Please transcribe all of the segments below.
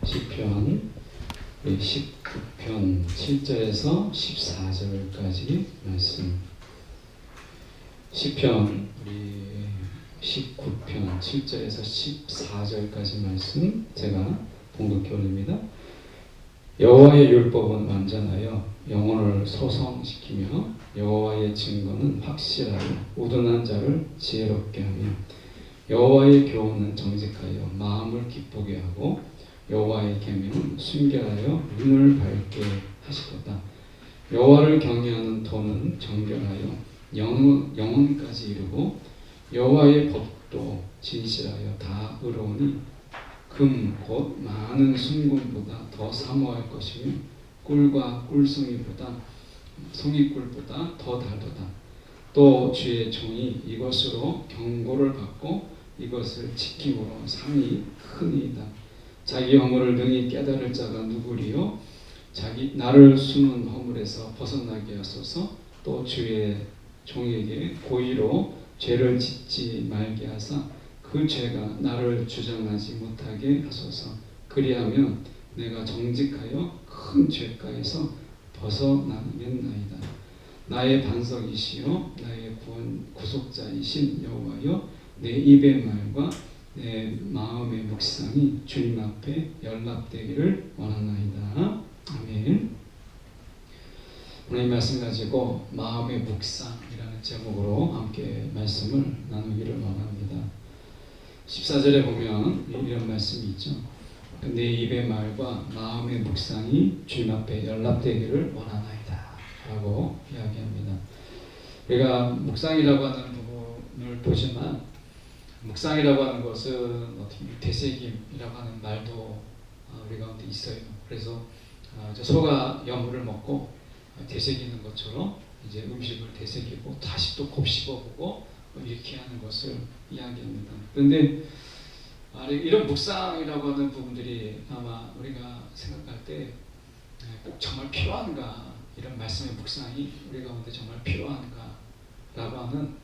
시편 19편 7절에서 14절까지 말씀. 시편 우리 19편 7절에서 14절까지 말씀 제가 봉독해 올립니다. 여호와의 율법은 완전하여 영혼을 소성시키며 여호와의 증거는 확실하여 우둔한 자를 지혜롭게 하며 여호와의 교훈은 정직하여 마음을 기쁘게 하고 여호와의 계명은 순결하여 눈을 밝게 하시도다. 여호와를 경외하는 도는 정결하여 영혼까지 이르고 여호와의 법도 진실하여 다 의로우니 금 곧 많은 순금보다 더 사모할 것이며 꿀과 꿀송이보다 송이꿀보다 더 달도다. 또 주의 종이 이것으로 경고를 받고 이것을 지킴으로 상이 크니이다. 자기 허물을 능히 깨달을 자가 누구리요? 자기 나를 숨은 허물에서 벗어나게 하소서. 또 주의 종에게 고의로 죄를 짓지 말게 하사 그 죄가 나를 주장하지 못하게 하소서. 그리하면 내가 정직하여 큰 죄가에서 벗어나겠나이다. 나의 반석이시요 나의 구속자이신 여호와여, 내 입의 말과 내 마음의 묵상이 주님 앞에 연락되기를 원하나이다. 아멘. 오늘 이 말씀 가지고 마음의 묵상이라는 제목으로 함께 말씀을 나누기를 원합니다. 14절에 보면 이런 말씀이 있죠. 내 입의 말과 마음의 묵상이 주님 앞에 연락되기를 원하나이다 라고 이야기합니다. 우리가 묵상이라고 하는 부분을 보지만 묵상이라고 하는 것은 어떻게 되새김이라고 하는 말도 우리 가운데 있어요. 그래서 소가 여물을 먹고 되새기는 것처럼 이제 음식을 되새기고 다시 또 곱씹어보고 이렇게 하는 것을 이야기합니다. 그런데 이런 묵상이라고 하는 부분들이 아마 우리가 생각할 때 꼭 정말 필요한가, 이런 말씀의 묵상이 우리 가운데 정말 필요한가 라고 하는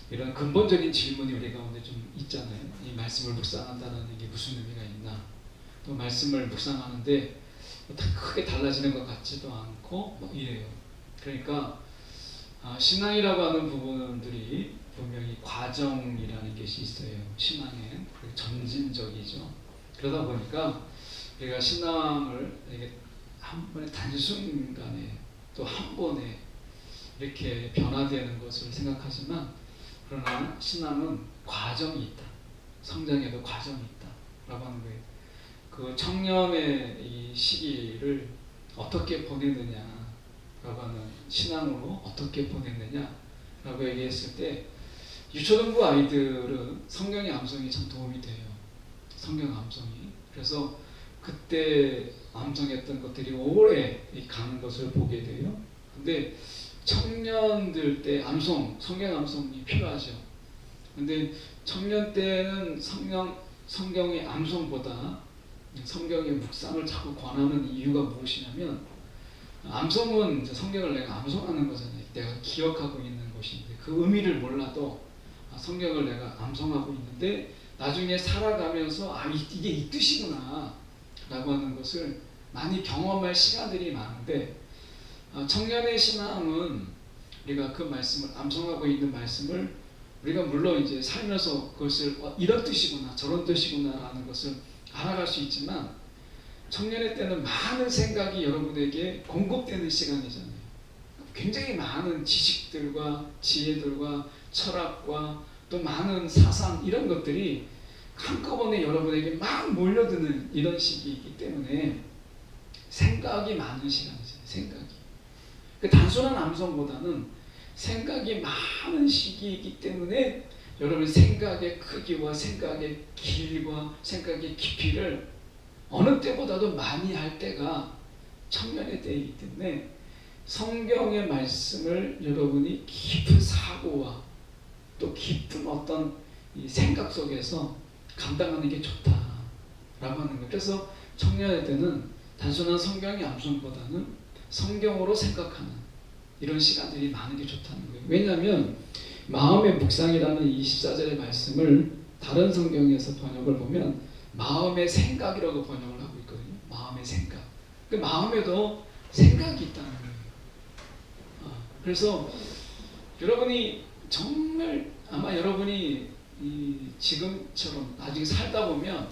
이런 근본적인 질문이 우리 가운데 좀 있잖아요. 이 말씀을 묵상한다는 게 무슨 의미가 있나, 또 말씀을 묵상하는데 크게 달라지는 것 같지도 않고 뭐 이래요. 그러니까 신앙이라고 하는 부분들이 분명히 과정이라는 것이 있어요. 신앙에 점진적이죠. 그러다 보니까 우리가 신앙을 이게 한 번에 단순간에 또 한 번에 이렇게 변화되는 것을 생각하지만, 그러나 신앙은 과정이 있다. 성장에도 과정이 있다라고 하는 거예요. 그 청년의 이 시기를 어떻게 보내느냐라고 하는, 신앙으로 어떻게 보내느냐라고 얘기했을 때 유초등부 아이들은 성경의 암송이 참 도움이 돼요. 성경 암송이. 그래서 그때 암송했던 것들이 오래 가는 것을 보게 돼요. 근데 청년들 때 암송, 성경 암송이 필요하죠. 근데 청년 때는 성경의 암송보다 성경의 묵상을 자꾸 권하는 이유가 무엇이냐면, 암송은 이제 성경을 내가 암송하는 거잖아요. 내가 기억하고 있는 것인데 그 의미를 몰라도 성경을 내가 암송하고 있는데 나중에 살아가면서 이게 이 뜻이구나 라고 하는 것을 많이 경험할 시간들이 많은데, 청년의 신앙은 우리가 그 말씀을 암송하고 있는 말씀을 우리가 물론 이제 살면서 그것을 이런 뜻이구나 저런 뜻이구나 라는 것을 알아갈 수 있지만, 청년의 때는 많은 생각이 여러분에게 공급되는 시간이잖아요. 굉장히 많은 지식들과 지혜들과 철학과 또 많은 사상, 이런 것들이 한꺼번에 여러분에게 막 몰려드는 이런 시기이기 때문에 생각이 많은 시간이죠. 생각이. 그 단순한 암송보다는 생각이 많은 시기이기 때문에 여러분 생각의 크기와 생각의 길과 생각의 깊이를 어느 때보다도 많이 할 때가 청년의 때이기 때문에 성경의 말씀을 여러분이 깊은 사고와 또 깊은 어떤 이 생각 속에서 감당하는 게 좋다라고 하는 거예요. 그래서 청년의 때는 단순한 성경의 암송보다는 성경으로 생각하는 이런 시간들이 많은 게 좋다는 거예요. 왜냐하면 마음의 묵상이라는 이 14절의 말씀을 다른 성경에서 번역을 보면 마음의 생각이라고 번역을 하고 있거든요. 마음의 생각. 그 마음에도 생각이 있다는 거예요. 그래서 여러분이 정말 아마 여러분이 지금처럼 나중에 살다 보면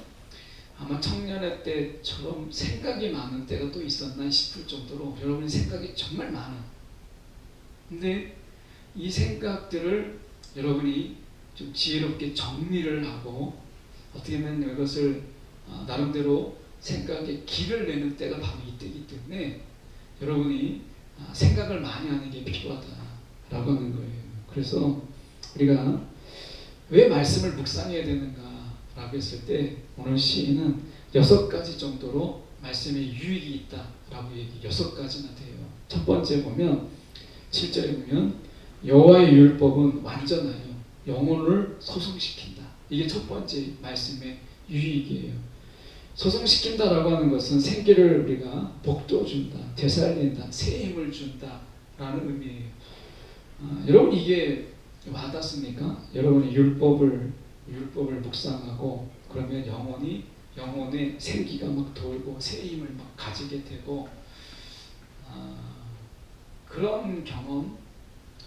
아마 청년의 때처럼 생각이 많은 때가 또 있었나 싶을 정도로 여러분의 생각이 정말 많아. 근데 이 생각들을 여러분이 좀 지혜롭게 정리를 하고 어떻게 보면 이것을 나름대로 생각에 길을 내는 때가 바로 이때이기 때문에 여러분이 생각을 많이 하는 게 필요하다라고 하는 거예요. 그래서 우리가 왜 말씀을 묵상해야 되는가라고 했을 때 오늘 시인은 6가지 정도로 말씀에 유익이 있다라고 얘기 6가지나 돼요. 첫 번째 보면 7절에 보면 여호와의 율법은 완전하여 영혼을 소성시킨다. 이게 첫 번째 말씀의 유익이에요. 소성시킨다라고 하는 것은 생기를 우리가 복돋준다, 되살린다, 새 힘을 준다라는 의미예요. 여러분 이게 와닿습니까? 여러분이 율법을 묵상하고 그러면 영혼의 생기가 막 돌고 새 힘을 막 가지게 되고 그런 경험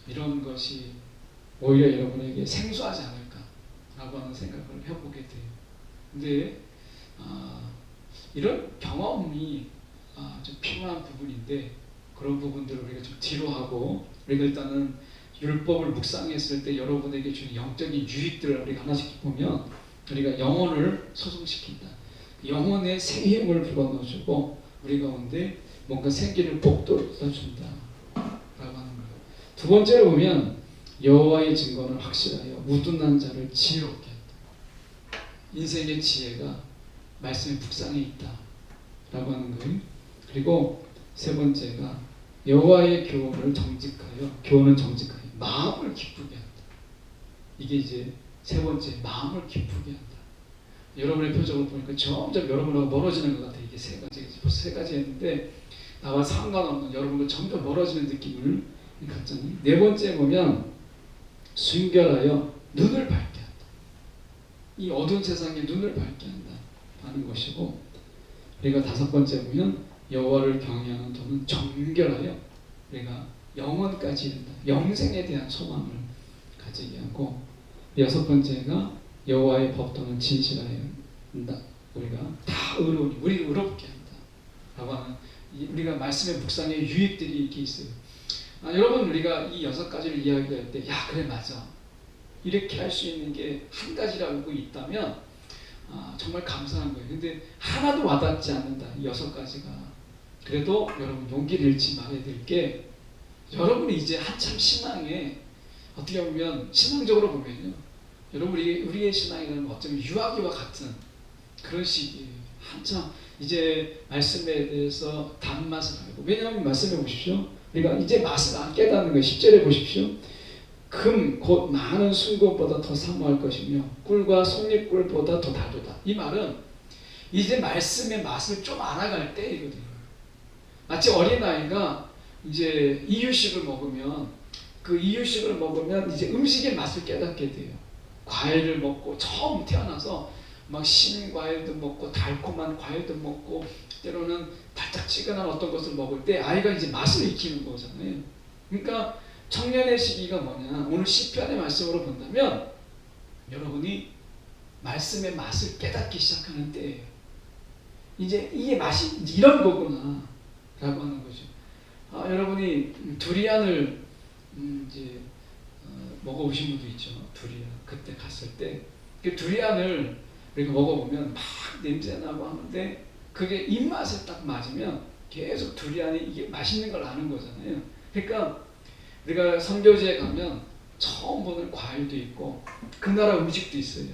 이런 것이 오히려 여러분에게 생소하지 않을까라고 하는 생각을 해보게 돼요. 근데 이런 경험이 좀 필요한 부분인데 그런 부분들을 우리가 좀 뒤로 하고 우리가 일단은 율법을 묵상했을 때 여러분에게 주는 영적인 유익들을 우리가 하나씩 보면 우리가 영혼을 소성시킨다. 영혼의 새 힘을 불어넣어주고 우리 가운데 뭔가 생기를 복돋아준다 라고 하는 거예요. 두 번째로 보면 여호와의 증거는 확실하여 무둔한 자를 지혜롭게 한다. 인생의 지혜가 말씀의 묵상에 있다 라고 하는 거예요. 그리고 세 번째가 여호와의 교훈을 정직하여 교훈은 정직하여 마음을 기쁘게 한다. 이게 이제 세 번째 마음을 기쁘게 한다. 여러분의 표정을 보니까 점점 여러분하고 멀어지는 것 같아요. 이게 세 가지 벌써 세 가지 했는데 나와 상관없는 여러분과 점점 멀어지는 느낌을 갖잖아요. 네 번째 보면 순결하여 눈을 밝게 한다. 이 어두운 세상에 눈을 밝게 한다 하는 것이고 우리가 다섯 번째 보면 여호와를 경외하는 도는 정결하여 우리가 영원까지 이른다. 영생에 대한 소망을 가지게 하고 여섯 번째가 여호와의 법도는 진실하여 한다. 우리가 다 의로우니 우리를 의롭게 한다 라고 하는 우리가 말씀의 묵상의 유익들이 이렇게 있어요. 여러분 우리가 이 6가지를 이야기할 때 야 그래 맞아 이렇게 할 수 있는 게 한 가지라고 있다면 정말 감사한 거예요. 근데 하나도 와닿지 않는다. 이 6가지가. 그래도 여러분 용기를 잃지 말아야 될 게 여러분이 이제 한참 신앙에 어떻게 보면 신앙적으로 보면요. 여러분 우리의 신앙이라는 어쩌면 유아기와 같은 그런 시기예요. 한참 이제 말씀에 대해서 단맛을 알고 왜냐하면 말씀해 보십시오. 우리가 이제 맛을 안 깨닫는 거예요. 10절에 보십시오. 금 곧 많은 순금보다 더 사모할 것이며 꿀과 송잎꿀보다 더 다르다. 이 말은 이제 말씀의 맛을 좀 알아갈 때이거든요. 마치 어린아이가 이제 이유식을 먹으면 그 이유식을 먹으면 이제 음식의 맛을 깨닫게 돼요. 과일을 먹고 처음 태어나서 막 신 과일도 먹고 달콤한 과일도 먹고 때로는 달짝지근한 어떤 것을 먹을 때 아이가 이제 맛을 익히는 거잖아요. 그러니까 청년의 시기가 뭐냐? 오늘 시편의 말씀으로 본다면 여러분이 말씀의 맛을 깨닫기 시작하는 때예요. 이제 이게 맛이 이런 거구나 라고 하는 거죠. 여러분이 두리안을 이제 먹어보신 분도 있죠. 두리안 그때 갔을 때 그 두리안을 우리가 먹어보면 막 냄새나고 하는데 그게 입맛에 딱 맞으면 계속 두리안이 이게 맛있는 걸 아는 거잖아요. 그러니까 우리가 선교지에 가면 처음 보는 과일도 있고 그 나라 음식도 있어요.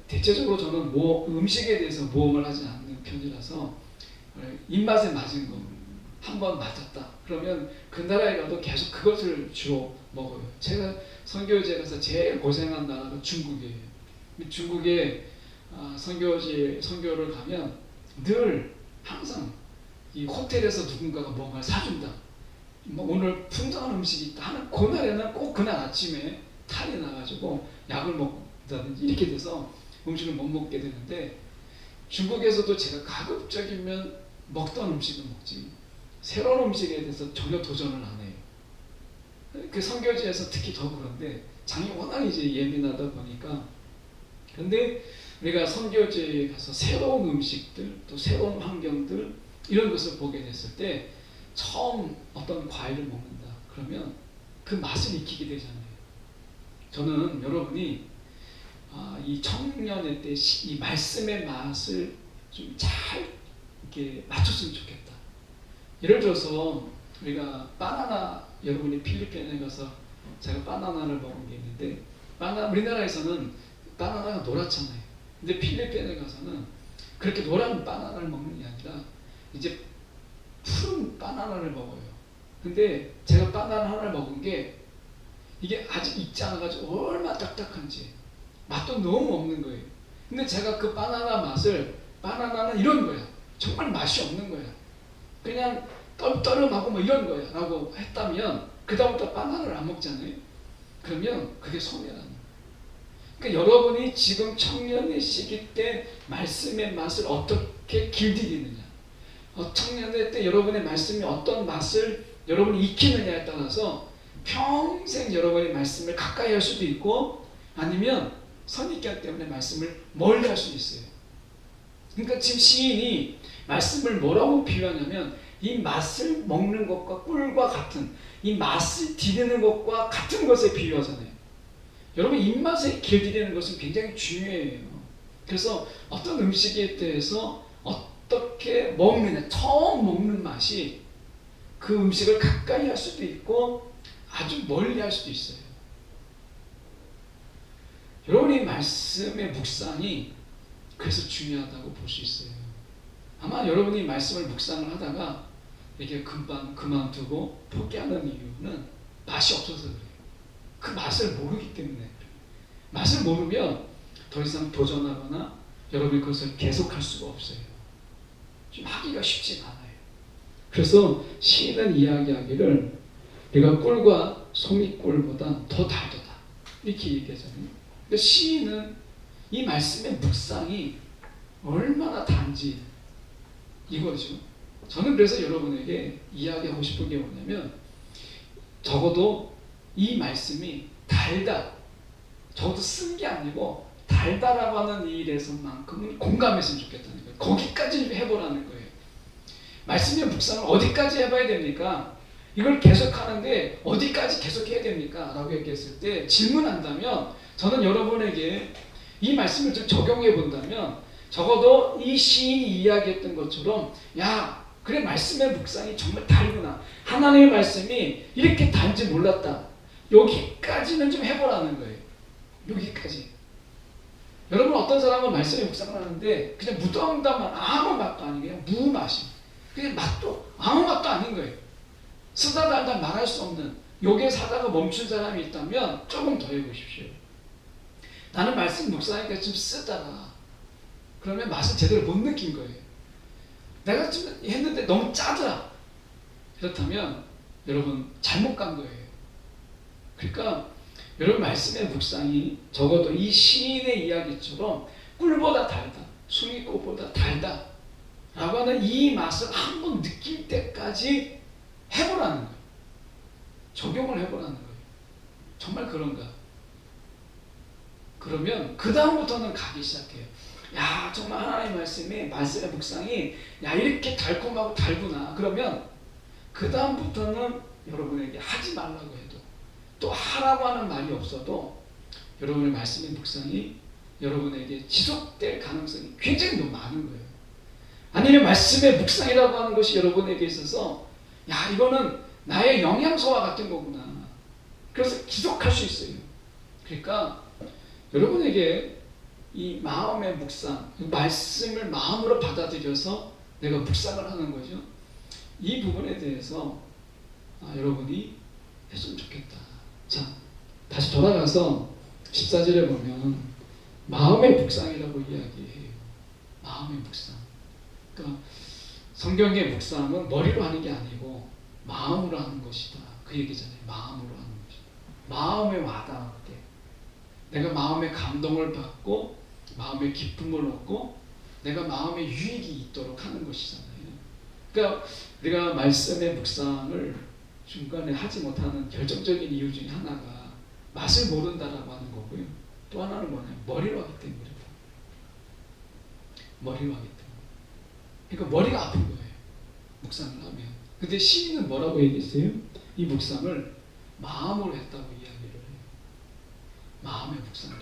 대체적으로 저는 음식에 대해서 모험을 하지 않는 편이라서 입맛에 맞은 거 한번 맞았다 그러면 그 나라에 가도 계속 그것을 주로 먹어요. 제가 선교지에 가서 제일 고생한 나라가 중국이에요. 중국에 선교를 가면 늘 항상 이 호텔에서 누군가가 뭔가를 사준다. 오늘 풍성한 음식이 있다 하는 그날에는 꼭 그날 아침에 탈이 나가지고 약을 먹다든지 이렇게 돼서 음식을 못 먹게 되는데 중국에서도 제가 가급적이면 먹던 음식은 먹지 새로운 음식에 대해서 전혀 도전을 안 해요. 그 선교지에서 특히 더 그런데 장이 워낙 이제 예민하다 보니까. 근데 우리가 선교지에 가서 새로운 음식들 또 새로운 환경들 이런 것을 보게 됐을 때 처음 어떤 과일을 먹는다 그러면 그 맛을 익히게 되잖아요. 저는 여러분이 이 청년의 때 이 말씀의 맛을 좀 잘 이렇게 맞췄으면 좋겠다. 예를 들어서 우리가 바나나, 여러분이 필리핀에 가서 제가 바나나를 먹은 게 있는데 우리나라에서는 바나나가 노랗잖아요. 근데 필리핀에 가서는 그렇게 노란 바나나를 먹는 게 아니라 이제 푸른 바나나를 먹어요. 근데 제가 바나나 하나를 먹은 게 이게 아직 익지 않아가지고 얼마나 딱딱한지 맛도 너무 없는 거예요. 근데 제가 그 바나나는 이런 거야. 정말 맛이 없는 거야. 그냥 떨떠름하고 뭐 이런 거야 라고 했다면 그 다음부터 바나나를 안 먹잖아요. 그러면 그게 손해라는 거예요. 그러니까 여러분이 지금 청년의 시기 때 말씀의 맛을 어떻게 길들이느냐, 청년의 때 여러분의 말씀이 어떤 맛을 여러분이 익히느냐에 따라서 평생 여러분의 말씀을 가까이 할 수도 있고 아니면 선입견 때문에 말씀을 멀리 할 수도 있어요. 그러니까 지금 시인이 말씀을 뭐라고 비유하냐면 이 맛을 먹는 것과 꿀과 같은, 이 맛을 디디는 것과 같은 것에 비유하잖아요. 여러분 입맛에 길들이는 것은 굉장히 중요해요. 그래서 어떤 음식에 대해서 어떻게 먹느냐, 처음 먹는 맛이 그 음식을 가까이 할 수도 있고 아주 멀리 할 수도 있어요. 여러분이 말씀의 묵상이 그래서 중요하다고 볼 수 있어요. 아마 여러분이 말씀을 묵상을 하다가 이게 금방 그만두고 포기하는 이유는 맛이 없어서 그래요. 그 맛을 모르기 때문에 그래요. 맛을 모르면 더 이상 도전하거나 여러분이 그것을 계속할 수가 없어요. 좀 하기가 쉽지 않아요. 그래서 시인은 이야기하기를 네가 꿀과 소미꿀보다 더 달도다 이렇게 얘기하잖아요. 근데 시인은 이 말씀의 묵상이 얼마나 단지 이거죠. 저는 그래서 여러분에게 이야기하고 싶은 게 뭐냐면 적어도 이 말씀이 달다, 적어도 쓴 게 아니고 달다라고 하는 이 일에서만큼은 공감했으면 좋겠다는 거예요. 거기까지 해보라는 거예요. 말씀의 묵상을 어디까지 해봐야 됩니까? 이걸 계속하는데 어디까지 계속해야 됩니까? 라고 얘기했을 때 질문한다면 저는 여러분에게 이 말씀을 좀 적용해 본다면 적어도 이 시인이 이야기했던 것처럼 야 그래 말씀의 묵상이 정말 다르구나. 하나님의 말씀이 이렇게 단지 몰랐다. 여기까지는 좀 해보라는 거예요. 여기까지. 여러분 어떤 사람은 말씀의 묵상을 하는데 그냥 무덤담만 아무 맛도 아닌 그냥 무맛이. 그냥 맛도 아무 맛도 아닌 거예요. 쓰다 달다 말할 수 없는 요게 사다가 멈춘 사람이 있다면 조금 더 해보십시오. 나는 말씀 묵상하니까 좀 쓰다가 그러면 맛을 제대로 못 느낀 거예요. 내가 좀 했는데 너무 짜더라. 그렇다면 여러분 잘못 간 거예요. 그러니까 여러분 말씀의 묵상이 적어도 이 시인의 이야기처럼 꿀보다 달다, 숭이꽃보다 달다 라고 하는 이 맛을 한번 느낄 때까지 해보라는 거예요. 적용을 해보라는 거예요. 정말 그런가? 그러면 그 다음부터는 가기 시작해요. 야 정말 하나님의 말씀의 묵상이 야 이렇게 달콤하고 달구나. 그러면 그 다음부터는 여러분에게 하지 말라고 해도 또 하라고 하는 말이 없어도 여러분의 말씀의 묵상이 여러분에게 지속될 가능성이 굉장히 너무 많은 거예요. 아니면 말씀의 묵상이라고 하는 것이 여러분에게 있어서 야 이거는 나의 영양소와 같은 거구나. 그래서 지속할 수 있어요. 그러니까 여러분에게 이 마음의 묵상, 말씀을 마음으로 받아들여서 내가 묵상을 하는 거죠. 이 부분에 대해서 여러분이 했으면 좋겠다. 자, 다시 돌아가서 14절에 보면 마음의 묵상이라고 이야기해요. 마음의 묵상. 그러니까 성경의 묵상은 머리로 하는 게 아니고 마음으로 하는 것이다. 그 얘기잖아요. 마음으로 하는 것이다. 마음에 와닿게. 내가 마음의 감동을 받고 마음의 기쁨을 얻고 내가 마음에 유익이 있도록 하는 것이잖아요. 그러니까 우리가 말씀의 묵상을 중간에 하지 못하는 결정적인 이유 중에 하나가 맛을 모른다라고 하는 거고요. 또 하나는 뭐냐면 머리로 하기 때문이다. 머리로 하기 때문에. 그러니까 머리가 아픈 거예요. 묵상을 하면. 근데 시인은 뭐라고 얘기했어요? 이 묵상을 마음으로 했다고 이야기를 해요. 마음의 묵상을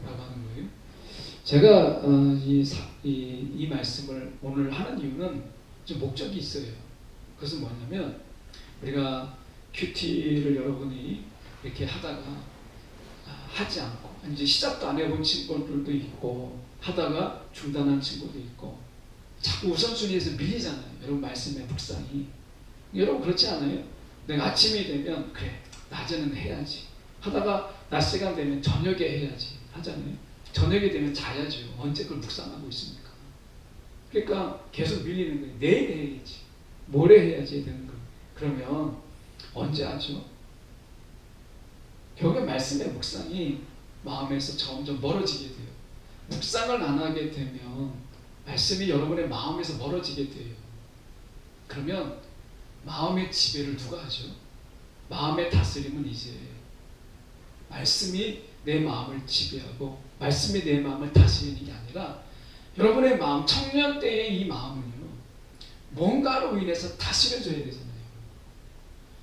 했다라고 하는 거예요. 제가 이 말씀을 오늘 하는 이유는 좀 목적이 있어요. 그것은 뭐냐면 우리가 큐티를 여러분이 이렇게 하다가 하지 않고 이제 시작도 안 해본 친구들도 있고 하다가 중단한 친구도 있고 자꾸 우선순위에서 밀리잖아요. 여러분 말씀의 묵상이. 여러분 그렇지 않아요? 내가 아침이 되면 그래 낮에는 해야지 하다가 낮 시간 되면 저녁에 해야지 하잖아요. 저녁에 되면 자야죠. 언제 그걸 묵상하고 있습니까? 그러니까 계속 밀리는 거예요. 내일 해야지 모레 해야지 되는 거예요. 그러면 언제 하죠? 결국에 말씀의 묵상이 마음에서 점점 멀어지게 돼요. 묵상을 안 하게 되면 말씀이 여러분의 마음에서 멀어지게 돼요. 그러면 마음의 지배를 누가 하죠? 마음의 다스림은 이제 말씀이 내 마음을 지배하고 말씀이 내 마음을 다스리는 게 아니라 여러분의 마음, 청년 때의 이 마음은요 뭔가로 인해서 다스려져야 되잖아요.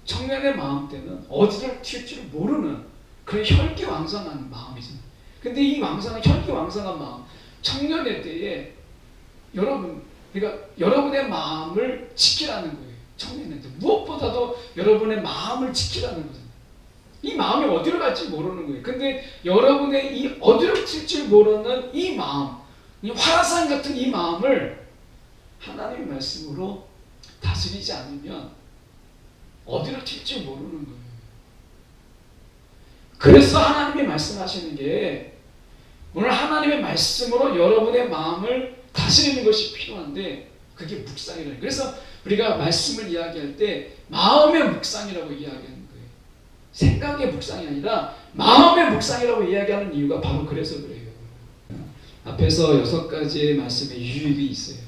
청년의 마음 때는 어디를 튈지를 모르는 그런 혈기왕성한 마음이잖아요. 근데 이 왕성한 혈기왕성한 마음, 청년의 때에 여러분, 그러니까 여러분의 마음을 지키라는 거예요. 청년의 때 무엇보다도 여러분의 마음을 지키라는 거잖아요. 이 마음이 어디로 갈지 모르는 거예요. 근데 여러분의 이 어디로 튈지 모르는 이 마음, 이 화산 같은 이 마음을 하나님의 말씀으로 다스리지 않으면 어디로 튈지 모르는 거예요. 그래서 하나님이 말씀하시는 게 오늘 하나님의 말씀으로 여러분의 마음을 다스리는 것이 필요한데 그게 묵상이라는 거예요. 그래서 우리가 말씀을 이야기할 때 마음의 묵상이라고 이야기하는 거예요. 생각의 묵상이 아니라 마음의 묵상이라고 이야기하는 이유가 바로 그래서 그래요. 앞에서 6가지의 말씀에 유익이 있어요.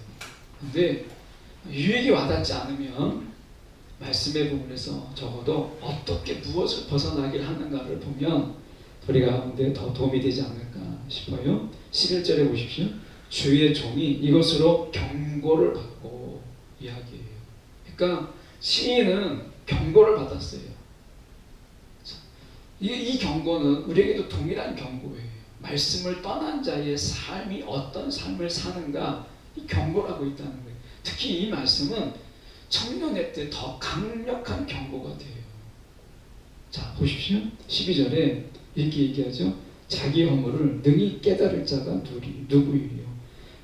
근데 유익이 와닿지 않으면 말씀의 부분에서 적어도 어떻게 무엇을 벗어나길 하는가를 보면 우리 가운데 더 도움이 되지 않을까 싶어요. 11절에 보십시오. 주의 종이 이것으로 경고를 받고 이야기해요. 그러니까 시인은 경고를 받았어요. 이 경고는 우리에게도 동일한 경고예요. 말씀을 떠난 자의 삶이 어떤 삶을 사는가 이 경고라고 있다는 거예요. 특히 이 말씀은 청년의 때 더 강력한 경고가 돼요. 자 보십시오. 12절에 이렇게 얘기하죠. 자기 허물을 능히 깨달을 자가 누구이요?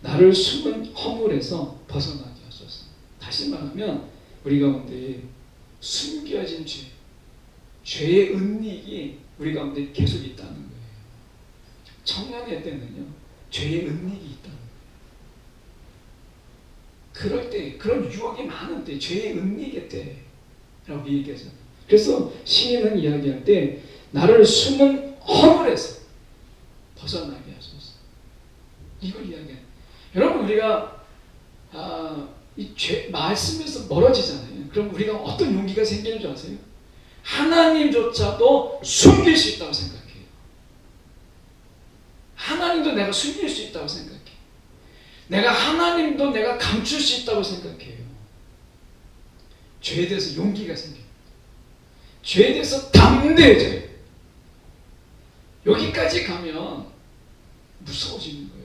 나를 숨은 허물에서 벗어나게 하소서. 다시 말하면 우리 가운데 숨겨진 죄, 죄의 은닉이 우리 가운데 계속 있다는 거예요. 청년의 때는요 죄의 은닉이 있다는 거예요. 그럴 때 그런 유혹이 많은 때 죄의 은닉의 때라고 얘기하잖아요. 그래서 시인은 이야기할 때 나를 숨은 허물에서 벗어나게 하소서. 이걸 이야기해요. 여러분 우리가 이 죄 말씀에서 멀어지잖아요. 그럼 우리가 어떤 용기가 생기는 줄 아세요? 하나님조차도 숨길 수 있다고 생각해요. 하나님도 내가 숨길 수 있다고 생각해요. 내가 하나님도 내가 감출 수 있다고 생각해요. 죄에 대해서 용기가 생겨요. 죄에 대해서 담대해져요. 여기까지 가면 무서워지는 거예요.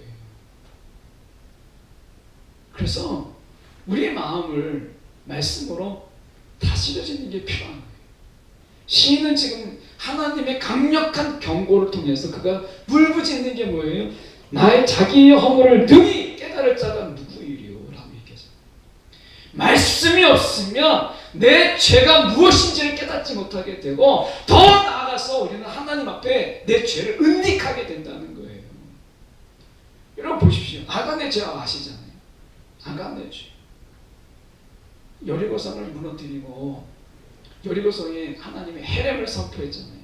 그래서 우리의 마음을 말씀으로 다스려지는 게 필요한 거예요. 시인은 지금 하나님의 강력한 경고를 통해서 그가 울부짖는 게 뭐예요? 나의 자기의 허물을 능히 깨달을 자가 누구이리요? 라고 얘기했어요. 말씀이 없으면 내 죄가 무엇인지를 깨닫지 못하게 되고 더 나아가서 우리는 하나님 앞에 내 죄를 은닉하게 된다는 거예요. 여러분 보십시오. 아간의 죄와 아시잖아요. 아간의 죄. 여리고성을 무너뜨리고 여리고성에 하나님의 헤렘을 선포했잖아요.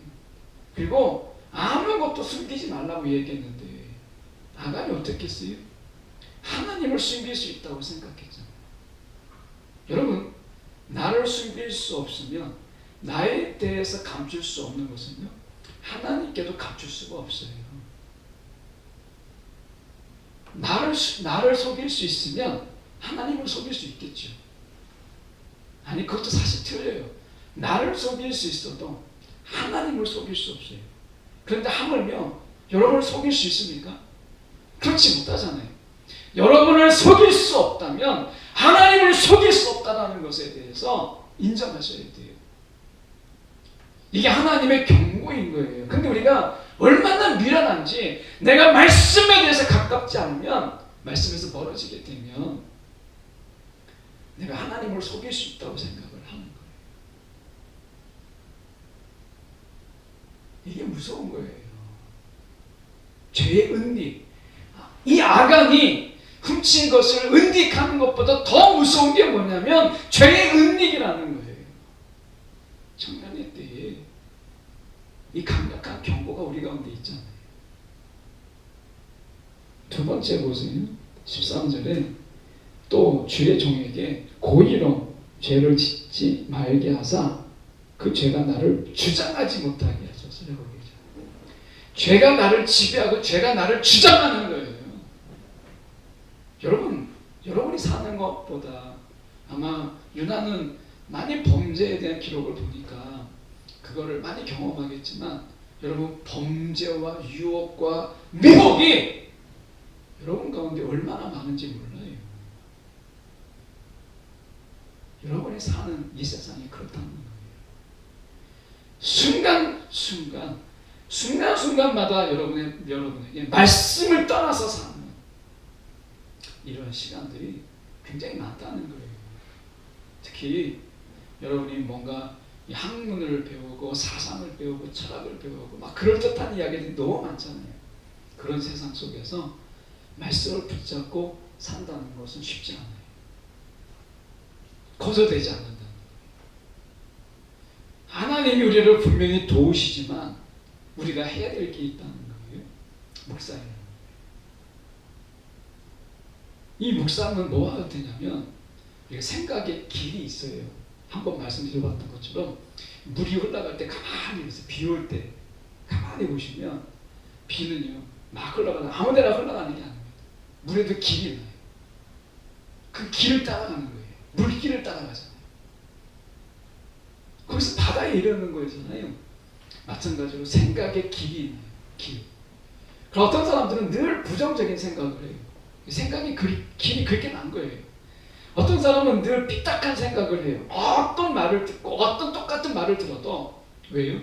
그리고 아무것도 숨기지 말라고 얘기했는데 아간이 어떻게 했어요? 하나님을 숨길 수 있다고 생각했잖아요. 여러분, 나를 숨길 수 없으면 나에 대해서 감출 수 없는 것은요, 하나님께도 감출 수가 없어요. 나를 속일 수 있으면 하나님을 속일 수 있겠죠. 아니, 그것도 사실 틀려요. 나를 속일 수 있어도 하나님을 속일 수 없어요. 그런데 하물며 여러분을 속일 수 있습니까? 그렇지 못하잖아요. 여러분을 속일 수 없다면 하나님을 속일 수 없다는 것에 대해서 인정하셔야 돼요. 이게 하나님의 경고인 거예요. 근데 우리가 얼마나 미련한지, 내가 말씀에 대해서 가깝지 않으면, 말씀에서 멀어지게 되면 내가 하나님을 속일 수 있다고 생각을 하는 거예요. 이게 무서운 거예요. 죄의 은닉, 이 아간이 훔친 것을 은닉하는 것보다 더 무서운 게 뭐냐면 죄의 은닉이라는 거예요. 청년의 때에 이 강력한 경고가 우리 가운데 있잖아요. 두 번째 보세요. 13절에 또 주의 종에게 고의로 죄를 짓지 말게 하사 그 죄가 나를 주장하지 못하게 하셨어요. 죄가 나를 지배하고 죄가 나를 주장하는 거예요. 여러분이 사는 것보다 아마 유나는 많이 범죄에 대한 기록을 보니까 그거를 많이 경험하겠지만, 여러분, 범죄와 유혹과 미혹이 여러분 가운데 얼마나 많은지 몰라요. 여러분이 사는 이 세상이 그렇다는 거예요. 순간순간마다 여러분에게 말씀을 떠나서 사는 이런 시간들이 굉장히 많다는 거예요. 특히 여러분이 뭔가 학문을 배우고 사상을 배우고 철학을 배우고 막 그럴듯한 이야기들이 너무 많잖아요. 그런 세상 속에서 말씀을 붙잡고 산다는 것은 쉽지 않아요. 거저되지 않는다는 거예요. 하나님이 우리를 분명히 도우시지만 우리가 해야 될 게 있다는 거예요. 묵상이라는 거예요. 이 묵상은 뭐가 되냐면, 우리가 생각의 길이 있어요. 한번 말씀드려봤던 것처럼 물이 흘러갈 때 가만히 보세요. 비 올 때 가만히 보시면 비는요 막 흘러가는, 아무데나 흘러가는 게 아닙니다. 물에도 길이 나요. 그 길을 따라가는 거예요. 물길을 따라가잖아요. 거기서 바다에 이르는 거잖아요. 마찬가지로 생각의 길이 있나요? 길. 그럼 어떤 사람들은 늘 부정적인 생각을 해요. 생각이 길이 그렇게 난 거예요. 어떤 사람은 늘 삐딱한 생각을 해요. 어떤 말을 듣고 어떤 똑같은 말을 들어도, 왜요?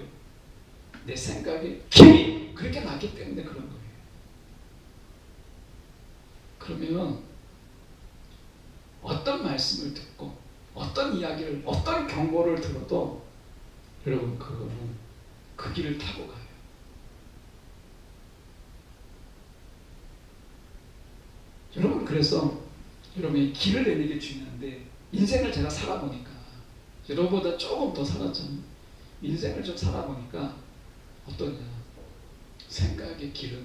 내 생각이 길이 그렇게 나기 때문에 그런 거예요. 그러면 어떤 말씀을 듣고 어떤 이야기를, 어떤 경고를 들어도 여러분, 그거는 그 길을 타고 가요. 여러분, 그래서 여러분이 길을 내는 게 중요한데, 인생을 제가 살아보니까, 여러분보다 조금 더 살았잖아요. 인생을 좀 살아보니까 어떠냐, 생각의 길은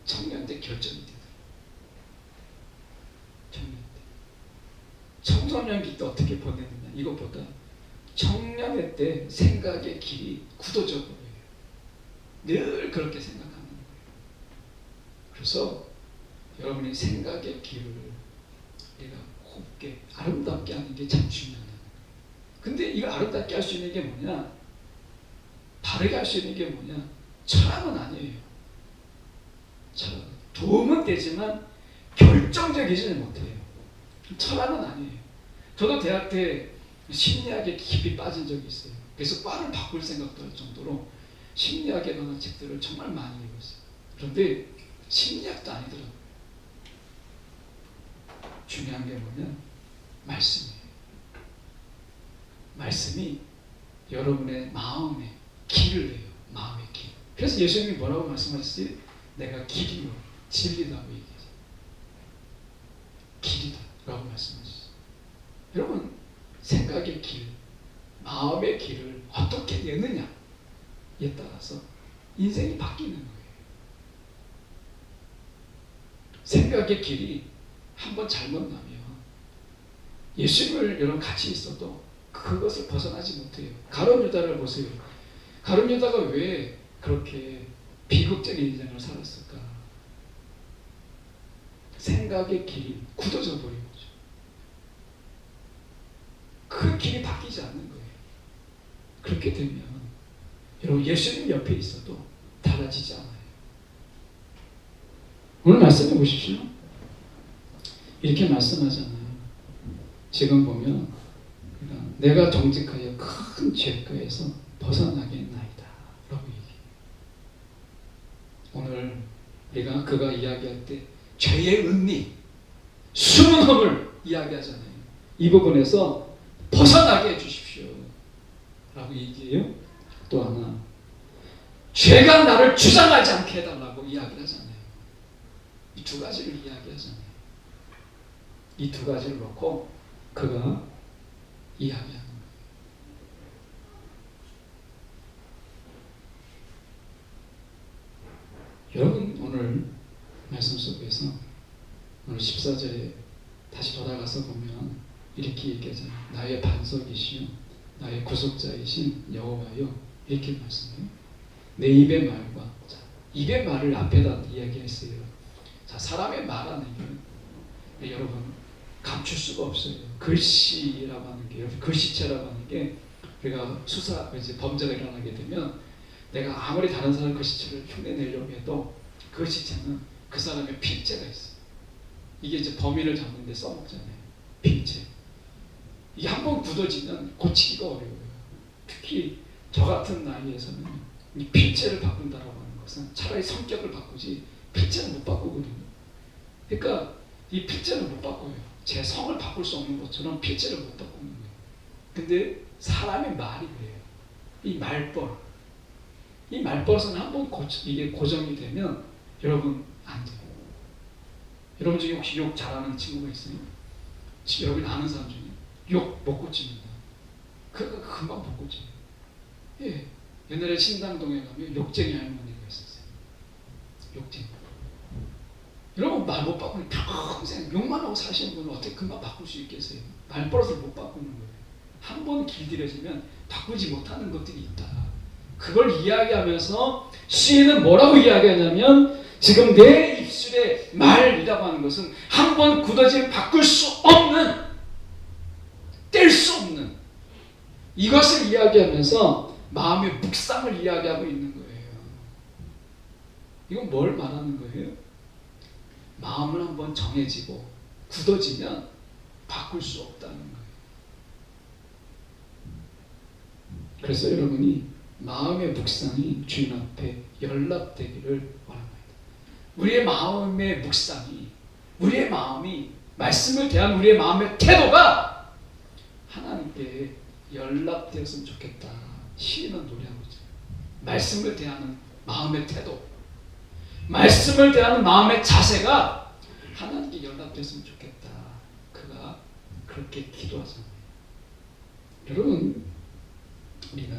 청년 때 결정이 되더라고요. 청년 때. 청소년기 때 어떻게 보냈느냐, 이것보다 청년의 때 생각의 길이 굳어져 버려요. 늘 그렇게 생각하는 거예요. 그래서 여러분이 생각의 길을 우리가 곱게 아름답게 하는 게 참 중요하다. 근데 이거 아름답게 할 수 있는 게 뭐냐, 바르게 할 수 있는 게 뭐냐, 철학은 아니에요. 철학은 도움은 되지만 결정적이지는 못해요. 철학은 아니에요. 저도 대학 때 심리학에 깊이 빠진 적이 있어요. 그래서 과를 바꿀 생각도 할 정도로 심리학에 관한 책들을 정말 많이 읽었어요. 그런데 심리학도 아니더라고요. 중요한 게 뭐냐면 말씀이에요. 말씀이 여러분의 마음에 길을 내요. 마음의 길. 그래서 예수님이 뭐라고 말씀하시지? 내가 길이요 진리라고 얘기해요. 길이다 라고 말씀하셨어요. 여러분, 생각의 길, 마음의 길을 어떻게 내느냐에 따라서 인생이 바뀌는 거예요. 생각의 길이 한번 잘못 나면 예수님을 여러분 같이 있어도 그것을 벗어나지 못해요. 가룟 유다를 보세요. 가룟 유다가 왜 그렇게 비극적인 인생을 살았을까? 생각의 길이 굳어져 버린 거죠. 그 길이 바뀌지 않는 거예요. 그렇게 되면 여러분 예수님 옆에 있어도 달라지지 않아요. 오늘 말씀해 보십시오. 이렇게 말씀하잖아요. 지금 보면 내가 정직하여 큰 죄가에서 벗어나겠나이다 라고 얘기해요. 오늘 우리가 그가 이야기할 때 죄의 은리, 숨은 험을 이야기하잖아요. 이 부분에서 벗어나게 해주십시오 라고 얘기해요. 또 하나, 죄가 나를 주장하지 않게 해달라고 이야기를 하잖아요. 이 두 가지를 이야기하잖아요. 이 두 가지를 놓고 그가 이야기하는 거예요. 여러분 오늘 말씀 속에서 오늘 14절에 다시 돌아가서 보면 이렇게 얘기하잖아요. 나의 반석이시요 나의 구속자이신 여호와여 이렇게 말씀해요. 내 입의 말과 자, 입의 말을 앞에다 이야기했어요. 자, 사람의 말하는 게 여러분 감출 수가 없어요. 글씨라고 하는 게, 글씨체라고 하는 게 우리가 수사, 이제 범죄가 일어나게 되면 내가 아무리 다른 사람 글씨체를 흉내내려고 해도 그 글씨체는 그 사람의 필체가 있어요. 이게 이제 범인을 잡는 데 써먹잖아요. 필체. 이게 한번 굳어지면 고치기가 어려워요. 특히 저 같은 나이에서는 이 필체를 바꾼다라고 하는 것은 차라리 성격을 바꾸지 필체는 못 바꾸거든요. 그러니까 이 필체는 못 바꿔요. 제 성을 바꿀 수 없는 것처럼 필체를 못 바꾸는 거예요. 근데 사람의 말이 그래요. 이 말벌. 이 말벌은 한번 이게 고정이 되면 여러분 안 돼요. 여러분 중에 혹시 욕 잘하는 친구가 있어요? 여러분이 아는 사람 중에 욕 못 고칩니다. 그거 금방 못 고쳐요. 예. 옛날에 신당동에 가면 욕쟁이 할머니가 있었어요. 욕쟁이. 여러분 말 못 바꾸니 평생 욕만 하고 사시는 분은 어떻게 금방 바꿀 수 있겠어요? 말버릇을 못 바꾸는 거예요. 한 번 길들여지면 바꾸지 못하는 것들이 있다. 그걸 이야기하면서 시인은 뭐라고 이야기하냐면 지금 내 입술의 말이라고 하는 것은 한 번 굳어지면 바꿀 수 없는, 뗄 수 없는 이것을 이야기하면서 마음의 묵상을 이야기하고 있는 거예요. 이건 뭘 말하는 거예요? 마음을 한번 정해지고 굳어지면 바꿀 수 없다는 거예요. 그래서 여러분이 마음의 묵상이 주님 앞에 연락되기를 원합니다. 우리의 마음의 묵상이, 우리의 마음이, 말씀을 대한 우리의 마음의 태도가 하나님께 연락되었으면 좋겠다. 시인은 노래하고 있잖아요. 말씀을 대하는 마음의 태도, 말씀을 대하는 마음의 자세가 하나님께 연락됐으면 좋겠다. 그가 그렇게 기도하잖아요. 여러분, 우리가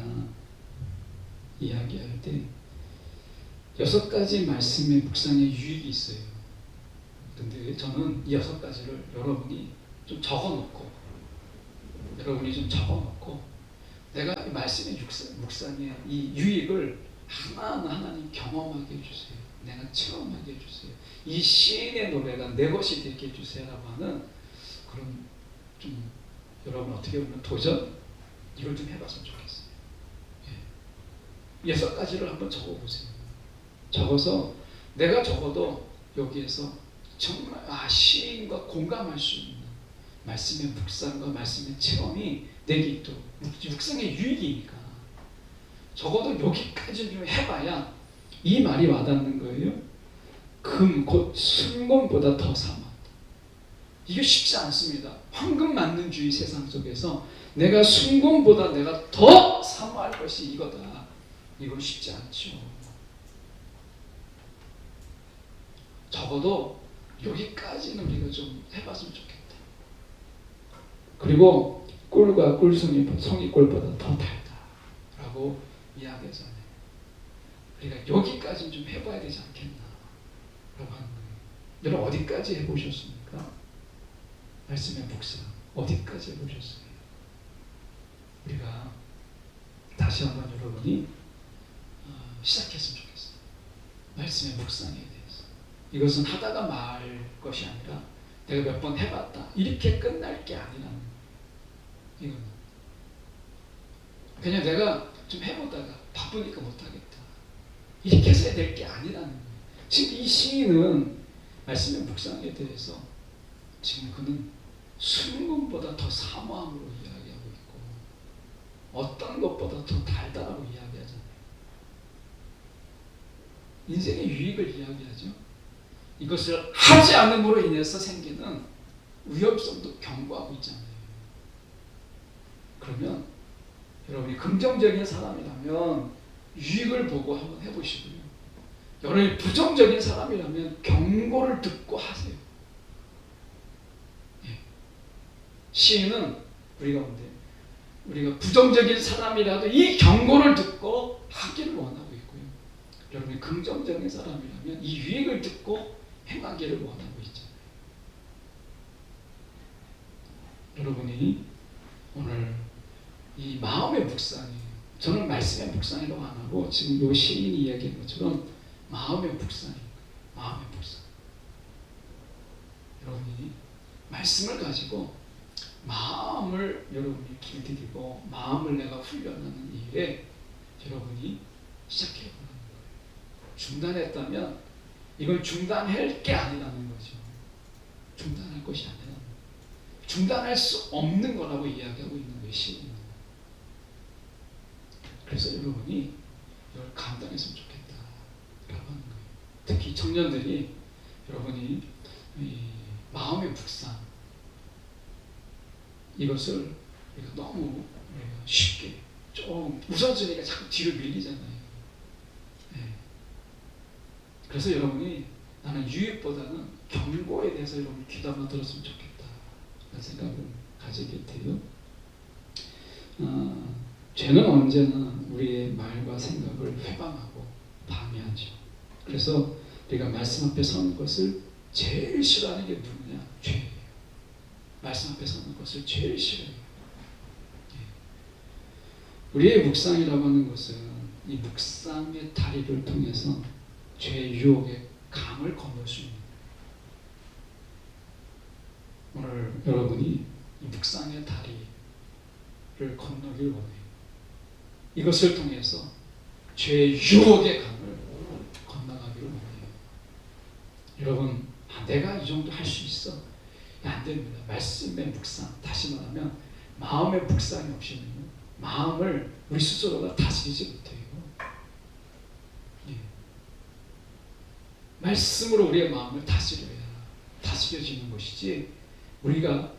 이야기할 때 6가지 말씀의 묵상의 유익이 있어요. 근데 저는 이 6가지를 여러분이 좀 적어놓고, 내가 말씀의 묵상의 이 유익을 하나하나 하나님 경험하게 해주세요. 내가 체험하게 해주세요. 이 시인의 노래가 내 것이 되게 해주세요라고 하는 그런 좀 여러분 어떻게 보면 도전? 이걸 좀 해봤으면 좋겠어요. 6가지를 한번 적어보세요. 적어서 내가 적어도 여기에서 정말 시인과 공감할 수 있는 말씀의 묵상과 말씀의 체험이 내게 있도록, 묵상의 유익이니까 적어도 여기까지 좀 해봐야 이 말이 와닿는 거예요. 금 곧 순금보다 더 사모한다. 이게 쉽지 않습니다. 황금 만능주의 세상 속에서 내가 순금보다 내가 더 사모할 것이 이거다. 이건 쉽지 않죠. 적어도 여기까지는 우리가 좀 해봤으면 좋겠다. 그리고 꿀과 꿀송이 꿀보다 더 달다라고 이야기하잖아요. 우리가 여기까지는 좀 해봐야 되지 않겠나 라고 하는 거예요. 여러분 어디까지 해보셨습니까? 말씀의 묵상 어디까지 해보셨어요? 우리가 다시 한번 여러분이 시작했으면 좋겠어요. 말씀의 묵상에 대해서. 이것은 하다가 말 것이 아니라 내가 몇 번 해봤다 이렇게 끝날 게 아니라는 이거는 그냥 내가 좀 해보다가 바쁘니까 못하겠다 이렇게 해서 될 게 아니라는 거예요. 지금 이 시인은 말씀의 묵상에 대해서 지금 그는 순금보다 더 사모함으로 이야기하고 있고 어떤 것보다 더 달달하고 이야기하잖아요. 인생의 유익을 이야기하죠. 이것을 하지 않음으로 인해서 생기는 위험성도 경고하고 있잖아요. 그러면 여러분이 긍정적인 사람이라면 유익을 보고 한번 해보시고요. 여러분이 부정적인 사람이라면 경고를 듣고 하세요. 예. 시인은 우리가 부정적인 사람이라도 이 경고를 듣고 하기를 원하고 있고요. 여러분이 긍정적인 사람이라면 이 유익을 듣고 행하기를 원하고 있잖아요. 여러분이 오늘 이 마음의 묵상이 저는 말씀의 묵상이라고 안 하고 지금 이 시인이 이야기한 것처럼 마음의 묵상입니다. 마음의 묵상. 여러분이 말씀을 가지고 마음을 여러분이 길들이고 마음을 내가 훈련하는 일에 여러분이 시작해 보는 거예요. 중단했다면 이건 중단할 게 아니라는 거죠. 중단할 것이 아니라 중단할 수 없는 거라고 이야기하고 있는 거예요. 시인은. 그래서 여러분이 이걸 감당했으면 좋겠다라고 하는 거예요. 특히 청년들이 여러분이 이 마음의 묵상 이것을 우리가 너무 쉽게 좀 웃어주니까 자꾸 뒤로 밀리잖아요. 네. 그래서 여러분이 나는 유익보다는 경고에 대해서 여러분이 귀담아 들었으면 좋겠다 라는 생각을 가지게 돼요. 죄는 언제나 우리의 말과 생각을 회방하고 방해하죠. 그래서 우리가 말씀 앞에 서는 것을 제일 싫어하는 게 누구냐? 죄예요. 말씀 앞에 서는 것을 제일 싫어해요. 우리의 묵상이라고 하는 것은 이 묵상의 다리를 통해서 죄의 유혹의 강을 건널 수 있는 거예요. 오늘 여러분이 이 묵상의 다리를 건너길 원해요. 이것을 통해서 죄의 유혹의 강을 건너가기를 원해요. 여러분, 내가 이 정도 할 수 있어? 안 됩니다. 말씀의 묵상, 다시 말하면 마음의 묵상이 없이는 마음을 우리 스스로가 다스리지 못해요. 예. 말씀으로 우리의 마음을 다스려지는 것이지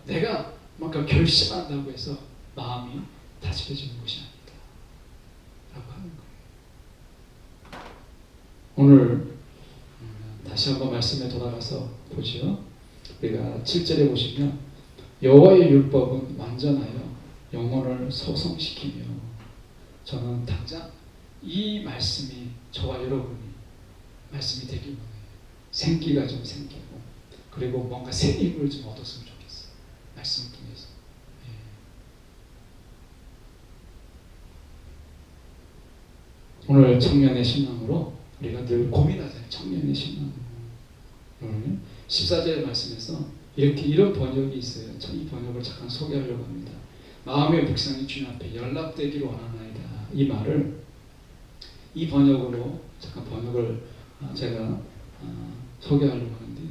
내가 뭔가 결심한다고 해서 마음이 다스려지는 것이 아니다 라고 하는 거예요. 오늘 다시 한번 말씀에 돌아가서 보죠. 우리가 7절에 보시면 여호와의 율법은 완전하여 영혼을 소성시키며 저는 당장 이 말씀이 저와 여러분이 말씀이 되길 원해요. 생기가 좀 생기고 그리고 뭔가 새 힘을 좀 얻었으면 좋겠어요. 말씀을 통해서. 오늘 청년의 신앙으로 우리가 늘 고민하잖아요. 청년의 신앙으로. 오늘 14절 말씀에서 이런 번역이 있어요. 이 번역을 잠깐 소개하려고 합니다. 마음의 묵상이 주님 앞에 연락되기를 원하나이다. 이 말을 이 번역으로 잠깐 번역을 제가 소개하려고 하는데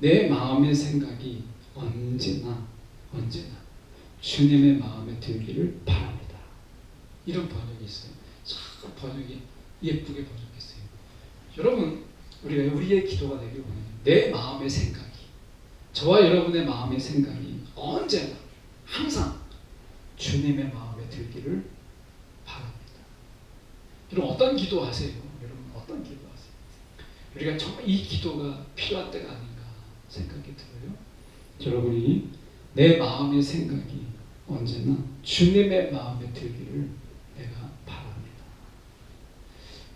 내 마음의 생각이 언제나 주님의 마음에 들기를 바랍니다. 이런 번역이 있어요. 참 번역이 예쁘게 번역했어요. 여러분, 우리가 우리의 기도가 되길 원해요. 내 마음의 생각이, 저와 여러분의 마음의 생각이 언제나 항상 주님의 마음에 들기를 바랍니다. 여러분, 어떤 기도하세요? 여러분, 어떤 기도하세요? 우리가 정말 이 기도가 필요한 때가 아닌가 생각이 들어요. 여러분이 내 마음의 생각이 언제나 주님의 마음에 들기를 내가 바랍니다.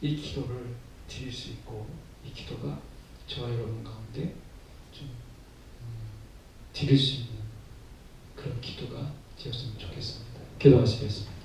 이 기도를 드릴 수 있고 이 기도가 저와 여러분 가운데 좀 드릴 수 있는 그런 기도가 되었으면 좋겠습니다. 기도하시겠습니다.